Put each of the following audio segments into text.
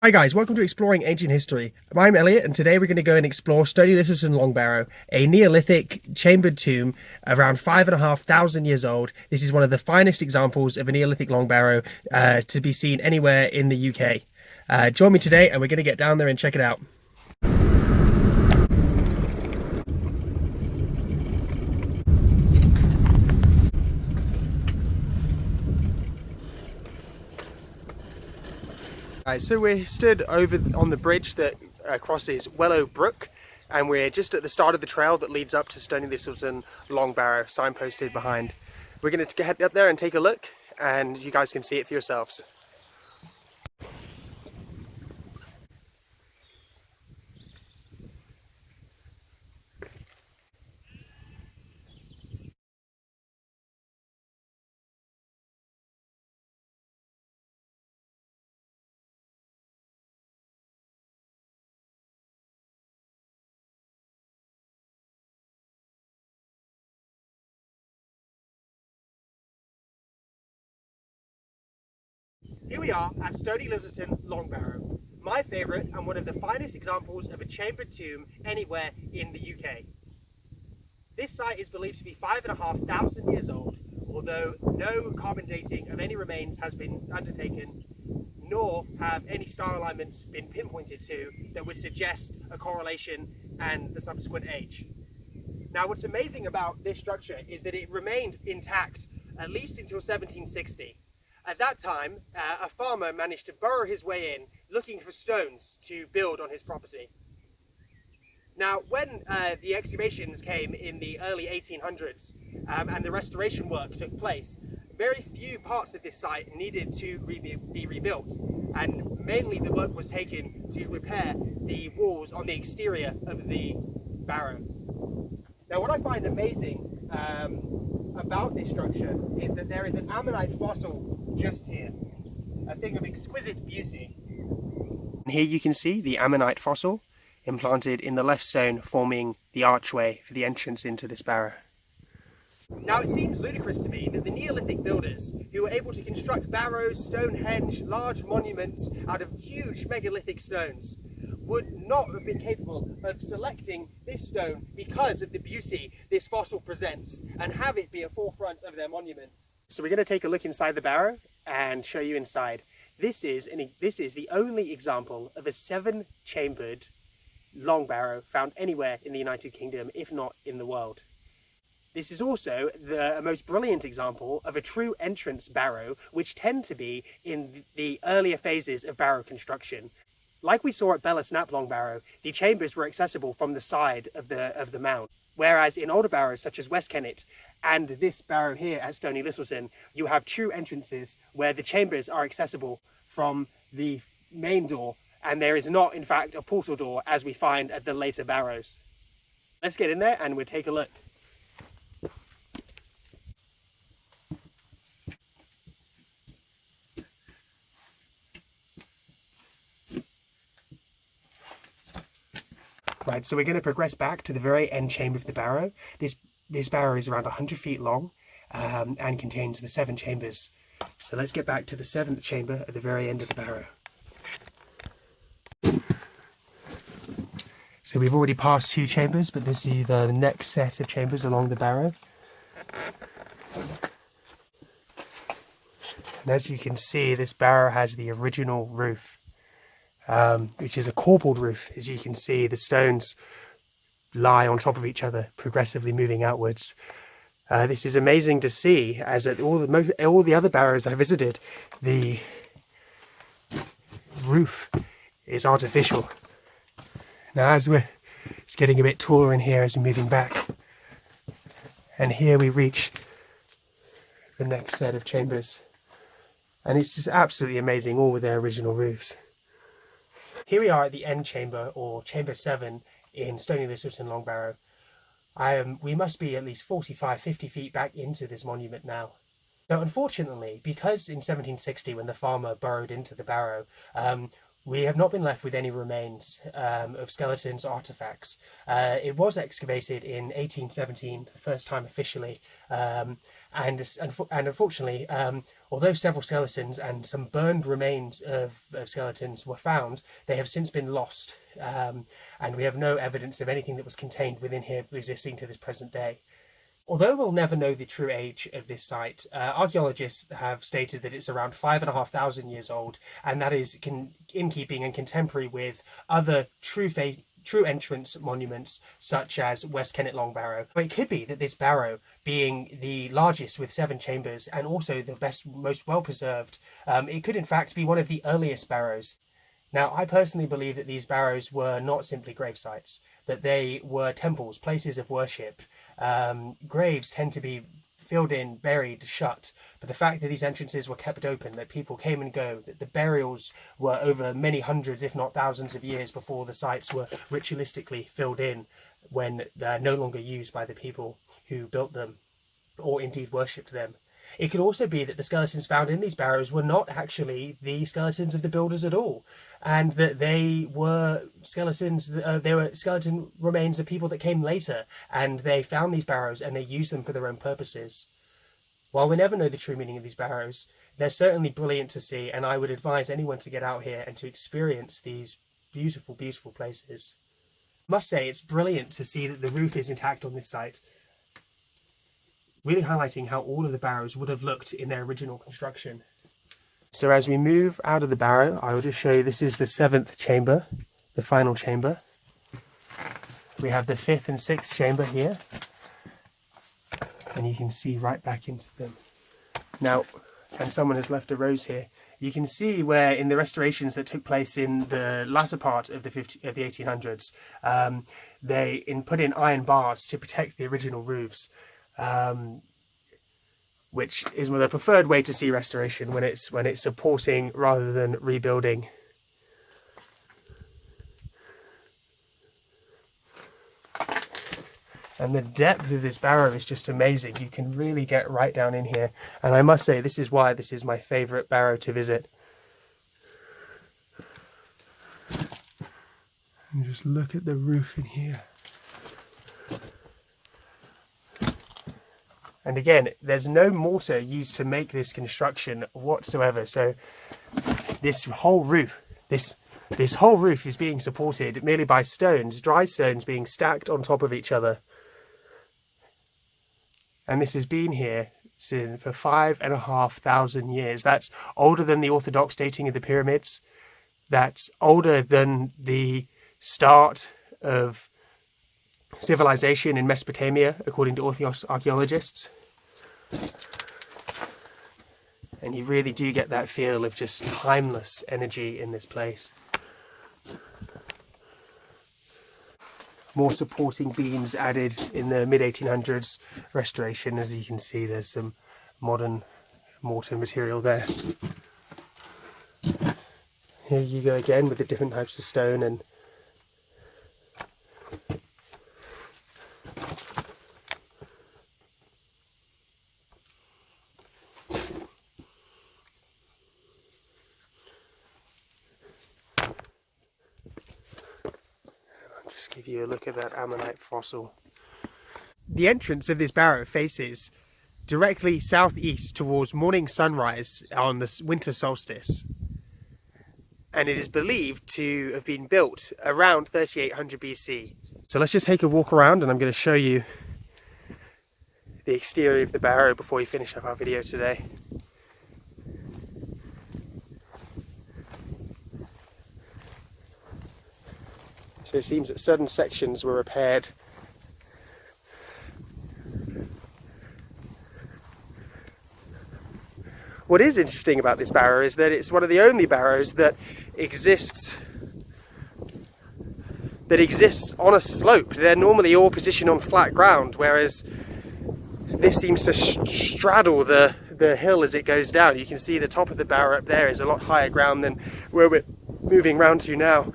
Hi guys, welcome to Exploring Ancient History. I'm Elliot and today we're going to go and explore Stoney Littleton Long Barrow, a Neolithic chambered tomb around 5,500 years old. This is one of the finest examples of a Neolithic long barrow to be seen anywhere in the UK. Join me today and we're going to get down there and check it out. So we're stood over on the bridge that crosses Wellow Brook, and we're just at the start of the trail that leads up to Stoney Littleton Long Barrow, signposted behind. We're going to head up there and take a look, and you guys can see it for yourselves. Here we are at Stoney Littleton Long Barrow, my favourite and one of the finest examples of a chambered tomb anywhere in the UK. This site is believed to be 5,500 years old, although no carbon dating of any remains has been undertaken, nor have any star alignments been pinpointed to that would suggest a correlation and the subsequent age. Now, what's amazing about this structure is that it remained intact at least until 1760. At that time, a farmer managed to burrow his way in looking for stones to build on his property. Now, when the excavations came in the early 1800s and the restoration work took place, very few parts of this site needed to be rebuilt, and mainly the work was taken to repair the walls on the exterior of the barrow. Now, what I find amazing about this structure is that there is an ammonite fossil just here, a thing of exquisite beauty. And here you can see the ammonite fossil implanted in the left stone, forming the archway for the entrance into this barrow. Now, it seems ludicrous to me that the Neolithic builders, who were able to construct barrows, Stonehenge, large monuments out of huge megalithic stones, would not have been capable of selecting this stone because of the beauty this fossil presents and have it be a forefront of their monument. So we're going to take a look inside the barrow and show you inside. This is the only example of a 7-chambered long barrow found anywhere in the United Kingdom, if not in the world. This is also the most brilliant example of a true entrance barrow, which tend to be in the earlier phases of barrow construction. Like we saw at Bellasnap Long Barrow, the chambers were accessible from the side of the mound, whereas in older barrows such as West Kennet and this barrow here at Stoney Littleton, you have true entrances where the chambers are accessible from the main door, and there is not, in fact, a portal door as we find at the later barrows. Let's get in there and we'll take a look. Right, so we're going to progress back to the very end chamber of the barrow. This barrow is around 100 feet long and contains the 7 chambers. So let's get back to the 7th chamber at the very end of the barrow. So we've already passed 2 chambers, but this is the next set of chambers along the barrow. And as you can see, this barrow has the original roof, which is a corbelled roof. As you can see, the stones lie on top of each other, progressively moving outwards. This is amazing to see, as at all the other barrows I visited, the roof is artificial. Now, it's getting a bit taller in here as we're moving back, and here we reach the next set of chambers, and it's just absolutely amazing, all with their original roofs. Here we are at the end chamber, or chamber 7 in Stoney Littleton Long Barrow. We must be at least 45-50 feet back into this monument now. So unfortunately, because in 1760 when the farmer burrowed into the barrow, we have not been left with any remains of skeletons or artefacts. It was excavated in 1817, the first time officially. And unfortunately, although several skeletons and some burned remains of skeletons were found, they have since been lost, and we have no evidence of anything that was contained within here existing to this present day. Although we'll never know the true age of this site, archaeologists have stated that it's around 5,500 years old, and that is in keeping and contemporary with other true entrance monuments such as West Kennet Long Barrow. But it could be that this barrow, being the largest with 7 chambers and also the most well preserved, it could in fact be one of the earliest barrows. Now, I personally believe that these barrows were not simply grave sites, that they were temples, places of worship. Graves tend to be filled in, buried, shut, but the fact that these entrances were kept open, that people came and go, that the burials were over many hundreds, if not thousands of years before the sites were ritualistically filled in when they're no longer used by the people who built them or indeed worshipped them. It could also be that the skeletons found in these barrows were not actually the skeletons of the builders at all, and that they were skeletons. They were skeleton remains of people that came later, and they found these barrows and they used them for their own purposes. While we never know the true meaning of these barrows, they're certainly brilliant to see, and I would advise anyone to get out here and to experience these beautiful, beautiful places. I must say, it's brilliant to see that the roof is intact on this site, really highlighting how all of the barrows would have looked in their original construction. So as we move out of the barrow, I will just show you, this is the 7th chamber, the final chamber. We have the 5th and 6th chamber here, and you can see right back into them. Now, and someone has left a rose here. You can see where in the restorations that took place in the latter part of the 1800s, they put in iron bars to protect the original roofs. Which is the preferred way to see restoration, when it's supporting rather than rebuilding. And the depth of this barrow is just amazing. You can really get right down in here, and I must say this is why this is my favourite barrow to visit. And just look at the roof in here. And again, there's no mortar used to make this construction whatsoever. So this whole roof, this whole roof is being supported merely by stones, dry stones being stacked on top of each other. And this has been here for 5,500 years. That's older than the orthodox dating of the pyramids. That's older than the start of civilization in Mesopotamia, according to Orthodox archaeologists. And you really do get that feel of just timeless energy in this place. More supporting beams added in the mid-1800s restoration. As you can see, there's some modern mortar material there. Here you go again with the different types of stone, and give you a look at that ammonite fossil. The entrance of this barrow faces directly southeast towards morning sunrise on the winter solstice, and it is believed to have been built around 3800 BC. So let's just take a walk around, and I'm going to show you the exterior of the barrow before we finish up our video today. So it seems that certain sections were repaired. What is interesting about this barrow is that it's one of the only barrows that exists on a slope. They're normally all positioned on flat ground, whereas this seems to straddle the hill as it goes down. You can see the top of the barrow up there is a lot higher ground than where we're moving round to now.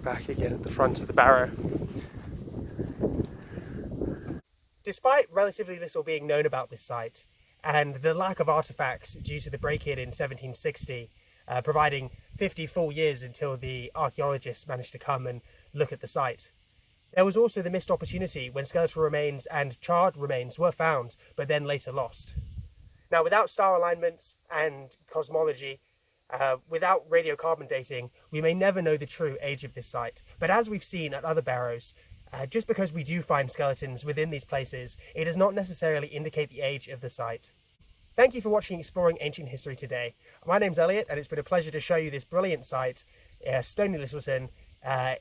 back again at the front of the barrow. Despite relatively little being known about this site, and the lack of artefacts due to the break-in in 1760, providing 50 full years until the archaeologists managed to come and look at the site, there was also the missed opportunity when skeletal remains and charred remains were found, but then later lost. Now, without star alignments and cosmology, without radiocarbon dating, we may never know the true age of this site. But as we've seen at other barrows, just because we do find skeletons within these places, it does not necessarily indicate the age of the site. Thank you for watching Exploring Ancient History today. My name's Elliot, and it's been a pleasure to show you this brilliant site, Stoney Littleton,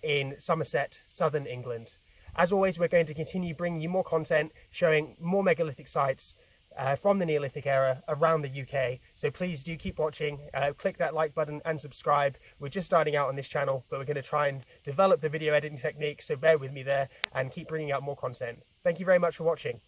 in Somerset, southern England. As always, we're going to continue bringing you more content, showing more megalithic sites from the Neolithic era around the UK. So please do keep watching, click that like button and subscribe. We're just starting out on this channel, but we're going to try and develop the video editing techniques, so bear with me there and keep bringing out more content. Thank you very much for watching.